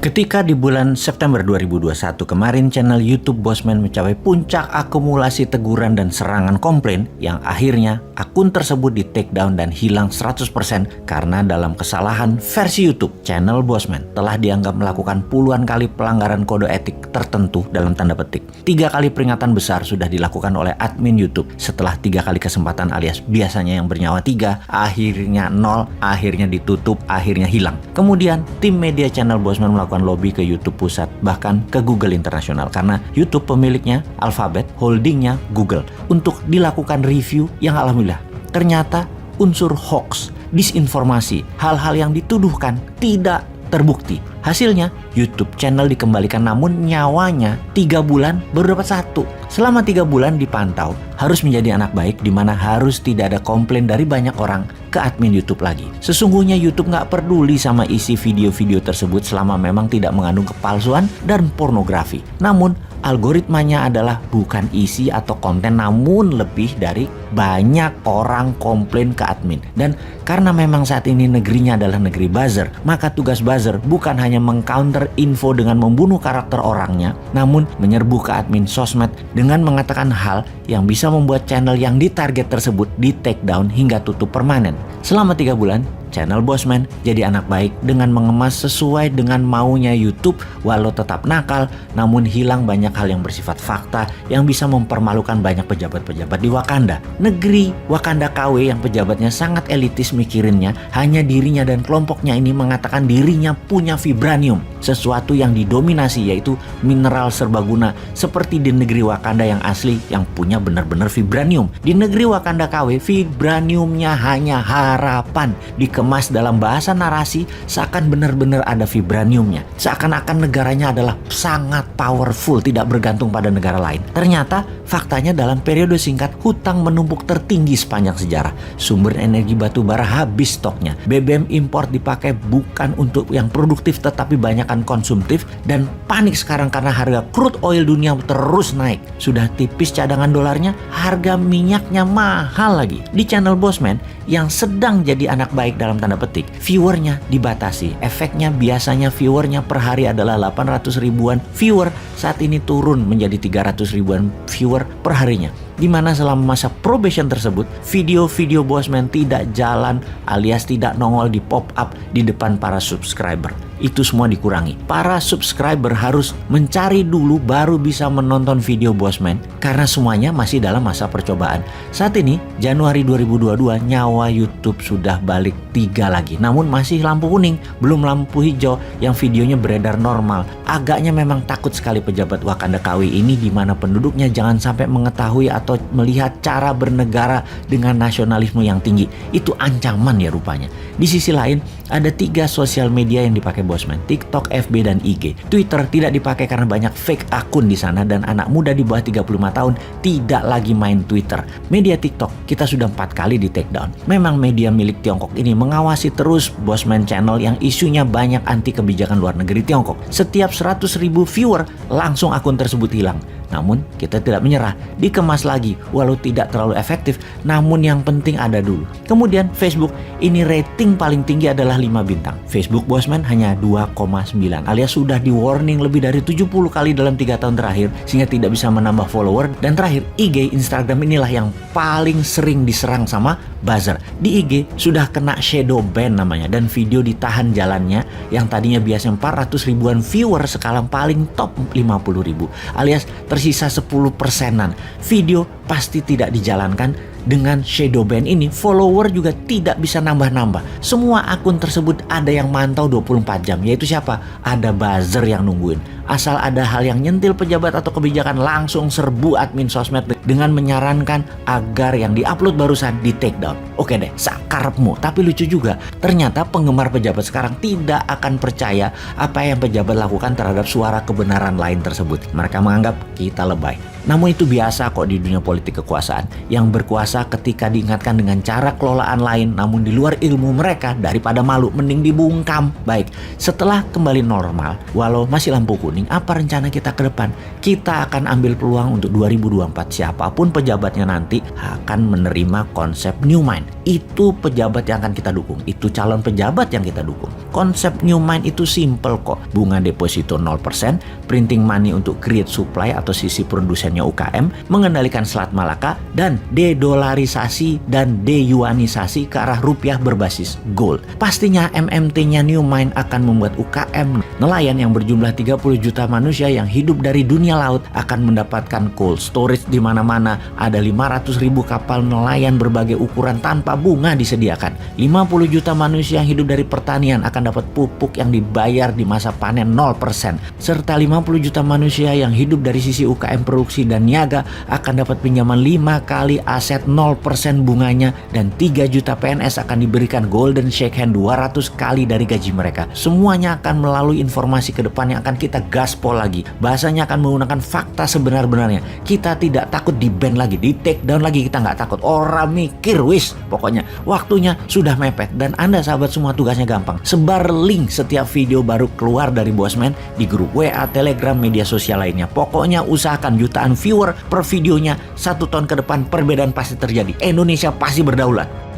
Ketika di bulan September 2021 kemarin channel YouTube Bosman mencapai puncak akumulasi teguran dan serangan komplain yang akhirnya akun tersebut di take down dan hilang 100% karena dalam kesalahan versi YouTube, channel Bosman telah dianggap melakukan puluhan kali pelanggaran kode etik tertentu dalam tanda petik. 3 kali peringatan besar sudah dilakukan oleh admin YouTube setelah 3 kali kesempatan alias biasanya yang bernyawa 3, akhirnya 0, akhirnya ditutup, akhirnya hilang. Kemudian tim media channel Bosman melakukan lobby ke YouTube pusat, bahkan ke Google internasional karena YouTube pemiliknya Alphabet, holdingnya Google, untuk dilakukan review yang alhamdulillah ternyata unsur hoax, disinformasi, hal-hal yang dituduhkan tidak terbukti. Hasilnya YouTube channel dikembalikan namun nyawanya 3 bulan baru dapat 1. Selama 3 bulan dipantau harus menjadi anak baik di mana harus tidak ada komplain dari banyak orang ke admin YouTube lagi. Sesungguhnya YouTube nggak peduli sama isi video-video tersebut selama memang tidak mengandung kepalsuan dan pornografi. Namun algoritmanya adalah bukan isi atau konten namun lebih dari banyak orang komplain ke admin. Dan karena memang saat ini negerinya adalah negeri buzzer, maka tugas buzzer bukan hanya mengcounter info dengan membunuh karakter orangnya, namun menyerbu ke admin sosmed dengan mengatakan hal yang bisa membuat channel yang ditarget tersebut di take down hingga tutup permanen. Selama 3 bulan, channel Bosman jadi anak baik dengan mengemas sesuai dengan maunya YouTube walau tetap nakal, namun hilang banyak hal yang bersifat fakta yang bisa mempermalukan banyak pejabat-pejabat di Wakanda. Negeri Wakanda KW yang pejabatnya sangat elitis mikirinnya, hanya dirinya dan kelompoknya ini mengatakan dirinya punya vibranium, sesuatu yang didominasi yaitu mineral serbaguna seperti di negeri Wakanda yang asli yang punya benar-benar vibranium. Di negeri Wakanda KW, vibraniumnya hanya harapan, dikemas dalam bahasa narasi seakan benar-benar ada vibraniumnya. Seakan-akan negaranya adalah sangat powerful, tidak bergantung pada negara lain. Ternyata faktanya dalam periode singkat hutang menumpuk tertinggi sepanjang sejarah. Sumber energi batu bara habis stoknya. BBM impor dipakai bukan untuk yang produktif tetapi banyakkan konsumtif, dan panik sekarang karena harga crude oil dunia terus naik. Sudah tipis cadangan dolarnya, harga minyaknya mahal lagi. Di channel Bosman yang sedang jadi anak baik dalam tanda petik, viewernya dibatasi. Efeknya biasanya viewernya per hari adalah 800 ribuan viewer, saat ini turun menjadi 300 ribuan viewer per harinya. Di mana selama masa probation tersebut, video-video Bosman tidak jalan alias tidak nongol di pop up di depan para subscriber. Itu semua dikurangi. Para subscriber harus mencari dulu baru bisa menonton video Bosman karena semuanya masih dalam masa percobaan. Saat ini Januari 2022 nyawa YouTube sudah balik 3 lagi. Namun masih lampu kuning, belum lampu hijau yang videonya beredar normal. Agaknya memang takut sekali pejabat Wakanda KW ini di mana penduduknya jangan sampai mengetahui atau melihat cara bernegara dengan nasionalisme yang tinggi. Itu ancaman ya rupanya. Di sisi lain ada 3 sosial media yang dipakai Bosman: TikTok, FB, dan IG. Twitter tidak dipakai karena banyak fake akun di sana dan anak muda di bawah 35 tahun tidak lagi main Twitter. Media TikTok kita sudah 4 kali di take down. Memang media milik Tiongkok ini mengawasi terus Bosman channel yang isunya banyak anti kebijakan luar negeri Tiongkok. Setiap 100 ribu viewer langsung akun tersebut hilang. Namun kita tidak menyerah, dikemas lagi walau tidak terlalu efektif, namun yang penting ada dulu. Kemudian Facebook, ini rating paling tinggi adalah 5 bintang. Facebook Bosman hanya 2,9 alias sudah di warning lebih dari 70 kali dalam 3 tahun terakhir sehingga tidak bisa menambah follower. Dan terakhir IG, Instagram inilah yang paling sering diserang sama buzzer. Di IG sudah kena shadow ban namanya dan video ditahan jalannya yang tadinya biasa 400 ribuan viewer sekarang paling top 50 ribu alias tersisa 10%-an. Video pasti tidak dijalankan. Dengan shadow ban ini, follower juga tidak bisa nambah-nambah. Semua akun tersebut ada yang mantau 24 jam, yaitu siapa? Ada buzzer yang nungguin. Asal ada hal yang nyentil pejabat atau kebijakan, langsung serbu admin sosmed dengan menyarankan agar yang diupload barusan di take down. Oke deh, sakarepmu. Tapi lucu juga, ternyata penggemar pejabat sekarang tidak akan percaya apa yang pejabat lakukan terhadap suara kebenaran lain tersebut. Mereka menganggap kita lebay. Namun itu biasa kok di dunia politik kekuasaan. Yang berkuasa ketika diingatkan dengan cara kelolaan lain namun di luar ilmu mereka, daripada malu mending dibungkam. Baik, setelah kembali normal, walau masih lampu kuning, apa rencana kita ke depan? Kita akan ambil peluang untuk 2024. Siapapun pejabatnya nanti akan menerima konsep New Mind. Itu pejabat yang akan kita dukung. Itu calon pejabat yang kita dukung. Konsep New Mind itu simple kok. Bunga deposito 0%, printing money untuk create supply atau sisi produsennya UKM, mengendalikan Selat Malaka, dan dedolarisasi dan deyuanisasi ke arah rupiah berbasis gold. Pastinya MMT-nya New Mind akan membuat UKM nelayan yang berjumlah 30 juta manusia yang hidup dari dunia laut akan mendapatkan cold storage di mana-mana. Ada 500.000 kapal nelayan berbagai ukuran tanpa bunga disediakan. 50 juta manusia yang hidup dari pertanian akan dapat pupuk yang dibayar di masa panen 0%, serta 50 juta manusia yang hidup dari sisi UKM produksi dan niaga akan dapat pinjaman 5 kali aset 0% bunganya, dan 3 juta PNS akan diberikan golden shake hand 200 kali dari gaji mereka. Semuanya akan melalui informasi ke depan yang akan kita gaspol lagi. Bahasanya akan menggunakan fakta sebenar-benarnya. Kita tidak takut di ban lagi, di take down lagi, kita nggak takut. Orang mikir wis, pokoknya waktunya sudah mepet. Dan Anda sahabat semua tugasnya gampang. Sebar link setiap video baru keluar dari Bosman di grup WA, Telegram, media sosial lainnya. Pokoknya usahakan jutaan viewer per videonya. 1 tahun ke depan perbedaan pasti terjadi. Indonesia pasti berdaulat.